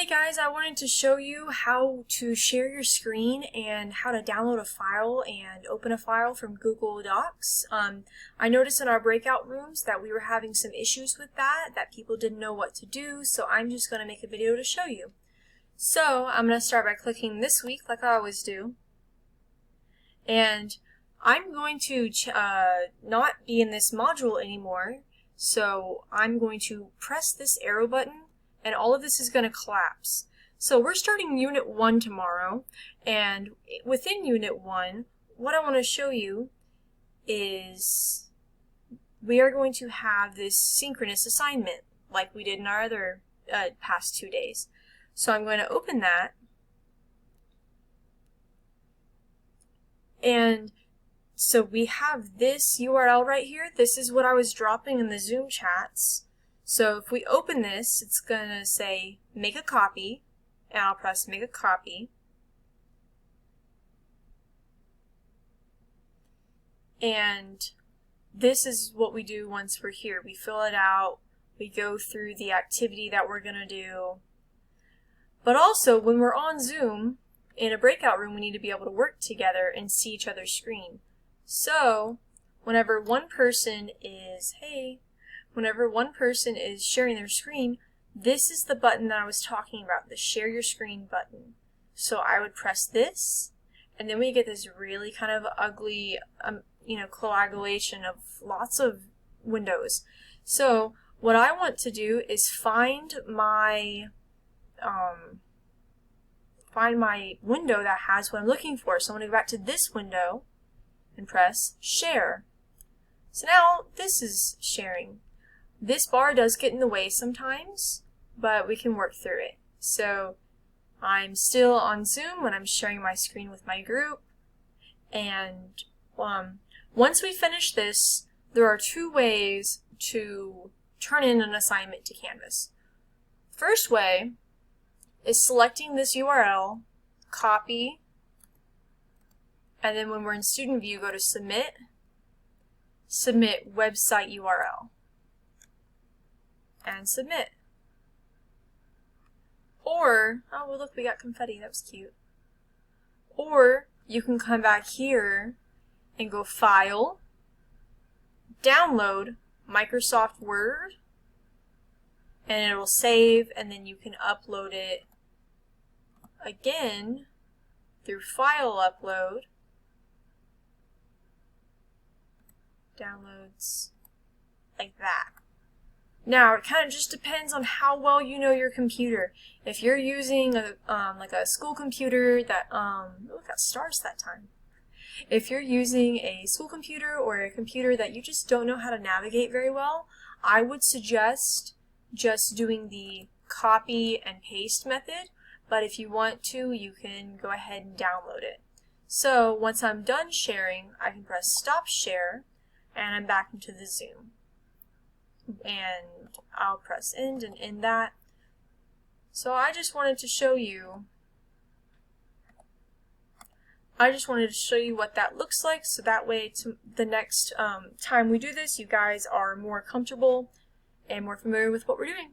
Hey guys, I wanted to show you how to share your screen and how to download a file and open a file from Google Docs. I noticed in our breakout rooms that we were having some issues with that people didn't know what to do, so I'm just going to make a video to show you. So I'm going to start by clicking this week like I always do. And I'm going to not be in this module anymore, so I'm going to press this arrow button and all of this is going to collapse. So we're starting Unit 1 tomorrow, and within Unit 1, what I want to show you is we are going to have this synchronous assignment like we did in our other past 2 days. So I'm going to open that, and so we have this URL right here. This is what I was dropping in the Zoom chats. So if we open this, it's going to say make a copy, and I'll press make a copy. And this is what we do once we're here. We fill it out, we go through the activity that we're going to do. But also, when we're on Zoom, in a breakout room, we need to be able to work together and see each other's screen. So, whenever one person is sharing their screen, this is the button that I was talking about, the share your screen button. So I would press this, and then we get this really kind of ugly, coagulation of lots of windows. So what I want to do is find my window that has what I'm looking for. So I'm going to go back to this window and press share. So now this is sharing. This bar does get in the way sometimes, but we can work through it. So I'm still on Zoom when I'm sharing my screen with my group, and once we finish this, there are 2 ways to turn in an assignment to Canvas. First way is selecting this URL, copy, and then when we're in student view, go to submit website URL, and submit. Or, oh well, look, we got confetti, that was cute. Or you can come back here and go File, Download Microsoft Word, and it will save, and then you can upload it again through File Upload, Downloads, like that. Now, it kind of just depends on how well you know your computer. If you're using like a school computer that, we got stars that time. If you're using a school computer or a computer that you just don't know how to navigate very well, I would suggest just doing the copy and paste method. But if you want to, you can go ahead and download it. So once I'm done sharing, I can press stop share, and I'm back into the Zoom. And I'll press end and end that. So I just wanted to show you what that looks like, so that way the next time we do this, you guys are more comfortable and more familiar with what we're doing.